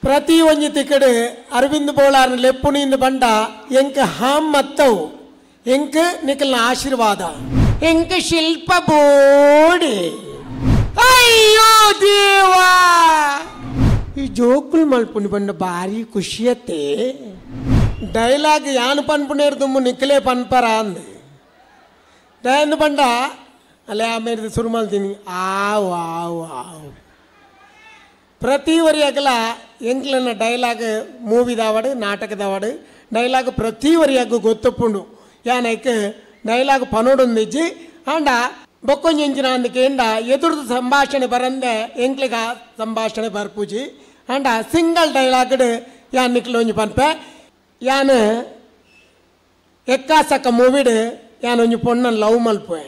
ಪ್ರತಿ ಒಂಜಿ ತಿಕ್ಕಡು ಅರವಿಂದ್ ಬೋಳಾರ್ನ ಲೆಪ್ಪುನಿಂದ ಬಂಡ ಎಂಕ್ ಹಾಂ ಮತ್ತವು ಎಂಕ್ ನಿಕಲ್ನ ಆಶೀರ್ವಾದ ಎಂಕ್ ಶಿಲ್ಪ ಬೋಡಿ ಅಯ್ಯೋ ದೇವಾ ಈ ಜೋಕುಲ್ ಮಲ್ಪುನಿ ಬಂಡ ಭಾರಿ ಖುಷಿಯತ್ತೆ ಡೈಲಾಗ್ ಯಾನು ಪನ್ಪುನೇರು ತುಂಬ ನಿಕ್ಕಲೇ ಪನ್ಪರ ಅಂದು ದಯಂದು ಬಂಡ ಅಲ್ಲೇ ಆಮೇಲೆ ಶುರು ಮಾಡ್ತೀನಿ ಆವು ಆವು ಆವು ಪ್ರತಿ ವರಿಯಾಗಲ ಎಂಕ್ಲನ್ನ ಡೈಲಾಗ್ ಮೂವಿದವಾಡು ನಾಟಕದವಾಡು ಡೈಲಾಗ್ ಪ್ರತಿ ವರಿಯಾಗೂ ಗೊತ್ತಪ್ಪುಂಡು ಯಾನೈಕ್ ಡೈಲಾಗ್ ಪನೋಡೊಂದಿಜ್ಜಿ ಅಂಡ ಬೊಕ್ಕೊಂಜಿಂಚಿನ ಅಂದಕ್ಕೆ ಎಂಡ ಎದುರ್ದು ಸಂಭಾಷಣೆ ಬರಂದೆ ಎಂಕ್ಲಿಗ ಸಂಭಾಷಣೆ ಬರ್ಪೂಜಿ ಅಂಡ ಸಿಂಗಲ್ ಡೈಲಾಗ್ಡ್ ಯಾನ್ ನಿಕ್ಲು ಒಂಜಿ ಪನ್ಪೆ ಯಾನ್ ಎಕ್ಕಾಸಕ್ಕ ಮೂವಿಡ್ ಯಾನ್ ಒಂಜಿ ಪೊಣ್ಣನ್ ಲವ್ ಮಲ್ಪೆ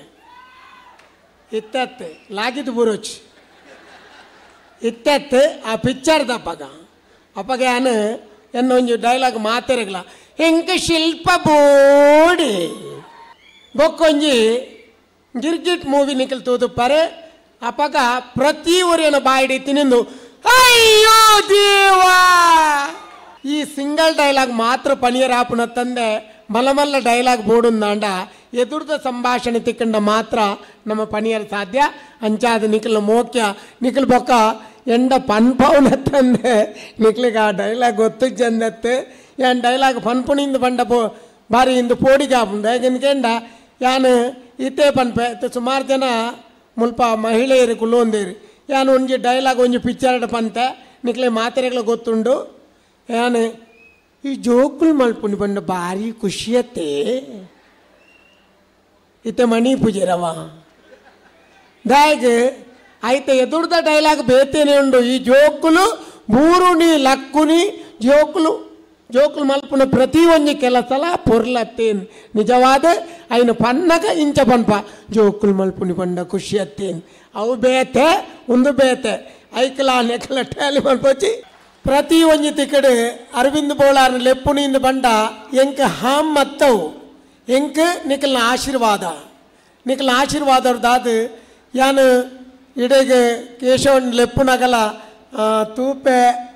ಇತ್ತತ್ತೆ ಲಾಗಿದ್ದು ಬುರೋಚ್ ಇತ್ತತ್ತು ಆ ಪಿಕ್ಚರ್ದ ಅಪ್ಪಗ ಯಾನು ಎನ್ನೊಂಜಿ ಡೈಲಾಗ್ ಮಾತೆರಗಲ ಎಂಕ ಶಿಲ್ಪ ಬೋಡಿ ಬೊಕ್ಕೊಂಜಿ ಗಿರ್ಗಿಟ್ ಮೂವಿ ನಿಖಲ್ ತೂದು ಪರೆ ಅಪ್ಪಗ ಪ್ರತಿ ಊರಿನ ಬಾಯಿಡಿ ತಿನಿಂದು ಅಯ್ಯೋ ದೇವಾ ಈ ಸಿಂಗಲ್ ಡೈಲಾಗ್ ಮಾತ್ರ ಪನಿಯರ್ ಆಪುನ ತಂದೆ ಮಲಮಲ್ಲ ಡೈಲಾಗ್ ಬೋಡುಂದಾಂಡ ಎದುರ್ದ ಸಂಭಾಷಣೆ ತಿಕ್ಕಂಡ ಮಾತ್ರ ನಮ್ಮ ಪನಿಯರ್ ಸಾಧ್ಯ ಅಂಚಾದ ನಿಖಲ್ ಮೋಕ್ಯ ನಿಖಲ್ ಬೊಕ್ಕ ಎಂಡ ಪನ್ಪವನ ತಂದೆ ನಿಕ್ಲಿಗೆ ಆ ಡೈಲಾಗ್ ಗೊತ್ತು ಚಂದತ್ತು ಯಾನ್ ಡೈಲಾಗ್ ಪನ್ಪುಣಿಂದ ಬಂಡ ಬಾರಿ ಇಂದು ಪೋಡಿಗೆ ಆಪುಂಡು ಯಾಕೆಂದ ಯಾನು ಇತ್ತೇ ಪನ್ಪೆ ಸುಮಾರು ಜನ ಮುಲ್ಪ ಮಹಿಳೆಯರು ಕುಲ್ಲೊಂದೇರಿ ಯಾನು ಒಂಜಿ ಡೈಲಾಗ್ ಒಂಜಿ ಪಿಕ್ಚರ್ಡ್ ಪಂತೆ ನಿಕ್ಲೆ ಮಾತೆರೆಗಳು ಗೊತ್ತುಂಡು ಯಾನು ಈ ಜೋಕುಲ್ ಮಲ್ಪುನಿ ಬಂಡ ಭಾರಿ ಖುಷಿಯತ್ತೆ ಇತ್ತೆ ಮಣಿ ಪೂಜೆರವ ದಾಯಗ್ అయితే ఎదురుద డైలాగ్ బేతేనే ఉండు ఈ జోకులు బూరుని లక్కుని జోకులు మల్పున ప్రతి ಒಂಜಿ ಕೆಲಸಲ ಪೊರ್ಲತ್ತೇನು ನಿಜವಾದ ಐನು ಪನ್ನಗ ಇಂಚ ಪನ್ಪ ಜೋಕುಲು ಮಲ್ಪುನಿ ಪಂಡ ಖುಷಿ ಅತ್ತೇನು ಅವು ಬೇತೆ ಒಂದು ಬೇತೆ ಐಕಲ ನೆಕಲ ಟ್ಯಾಲಿ ಮಲ್ಪೊಚ್ಚಿ ಪ್ರತಿ ಒಂಜಿ ತಿಕ್ಕಡು ಅರವಿಂದ್ ಬೋಳಾರ್ನ ಲೆಪ್ಪುನಿಂದ ಬಂಡ ಎಂಕ್ ಹಾಂ ಮತ್ತವು ಎಂಕ್ ನಿಕಲ್ನ ಆಶೀರ್ವಾದರ್ದಾದ ಯಾನು ಇಡೆಗೆ ಕೇಶವನ್ ಲೆಪ್ಪುನಗಲ ತೂಪೆ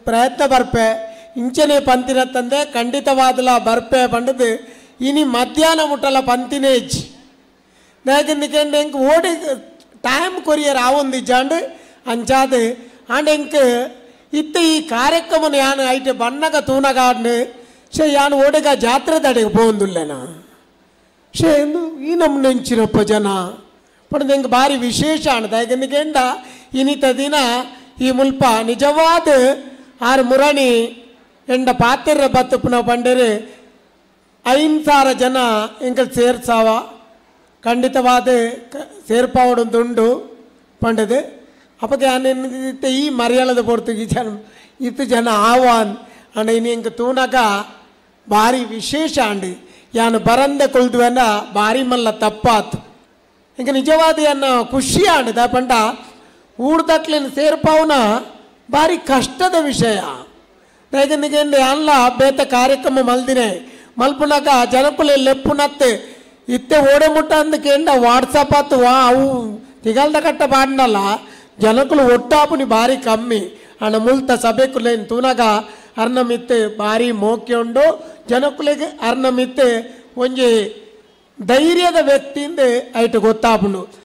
ಪ್ರಯತ್ನ ಬರ್ಪೆ ಇಂಚನೆ ಪಂತಿನ ತಂದೆ ಖಂಡಿತವಾದಲ ಬರ್ಪೆ ಬಂಡದು ಇನಿ ಮಧ್ಯಾಹ್ನ ಮುಟ್ಟಲ ಪಂತಿನೇ ಇಜ್ಜಿ ಯಾಕೆಂದ್ರೆ ಎಂಕ್ ಓಡಿ ಟೈಮ್ ಕೊರಿಯರ್ ಆವೊಂದಿಜ್ಜಾಂಡು ಅಂಚಾದು ಆಂಡ್ ಎಂಕ್ ಇತ್ತ ಈ ಕಾರ್ಯಕ್ರಮನ ಯಾನು ಐಟೆ ಬಣ್ಣಗ ತೂನಗಾಂಡು ಶೇ ಯಾನು ಓಡಿಗ ಜಾತ್ರೆ ತಡೆಗೆ ಪೋಂದುಲ್ಲೆನ ಶೇ ಎಂದು ಈ ನಮ್ನ ಹೆಂಚಿನಪ್ಪ ಜನ ಪಡೆದ ಹೆಂಗೆ ಭಾರಿ ವಿಶೇಷ ಅಣ್ಣ ಯಾಕೆಂದ ಇನ್ನಿತ ದಿನ ಈ ಮುಲ್ಪ ನಿಜವಾದ ಆರು ಮುರಣಿ ಎಂಡ ಪಾತ್ರ ಬತ್ತಪ್ಪನ ಬಂಡರೆ 5,000 ಜನ ಎಂಕಲ್ ಸೇರ್ಸಾವ ಖಂಡಿತವಾದ ಸೇರ್ಪಾವಡುಂದು ಪಂಡದು ಅಪ್ಪಗೆ ಅನ್ನಿತ್ತೆ ಈ ಮರ್ಯಾಳದ ಪೊರ್ತುಗಿ ಜನ ಇತ್ತು ಜನ ಆವಾನ್ ಅಣ್ಣ ಇನ್ನು ಎಂಕ ತೂನಗ ಭಾರಿ ವಿಶೇಷ ಅಂಡು ಯಾನು ಬರಂದೆ ಕೊಲ್ದುವೆನ ಭಾರಿ ಮಲ್ಲ ತಪ್ಪಾತು ಇಂಕ ನಿಜವಾದ ಅನ್ನ ಖುಷಿ ಆಂಡದ ಪಂಡ ಊರ್ದಕ್ಲಿನ ಸೇರ್ಪಾವನ ಭಾರಿ ಕಷ್ಟದ ವಿಷಯ ಯಾಕೆಂದ್ರೆ ಅಲ್ಲ ಬೇತ ಕಾರ್ಯಕ್ರಮ ಮಲ್ದಿನೇ ಮಲ್ಪುನಾಗ ಜನಪುಲೆ ಲೆಪ್ಪುನತ್ತೆ ಇತ್ತೆ ಓಡೆ ಮುಟ್ಟ ಅಂದಕೇಂಡ ವಾಟ್ಸಪ್ ಆತು ವಾ ಅವು ತಿಗಲ್ದ ಕಟ್ಟ ಬಾಡ್ನಲ್ಲ ಜನಕುಲು ಒಟ್ಟಾಪುನಿ ಭಾರಿ ಕಮ್ಮಿ ಅಣ್ಣ ಮುಲ್ತ ಸಭೆಕುಲೇನು ತೂನಾಗ ಅರ್ನ ಮಿತ್ತೆ ಭಾರಿ ಮೋಕ್ಯ ಉಂಡು ಜನಕುಲಿಗೆ ಅರ್ನ ಮಿತ್ತೆ ಒಂಜಿ ಧೈರ್ಯದ ವ್ಯಕ್ತಿಯಿಂದ ಐಟು ಗೊತ್ತಾಪುಂಡು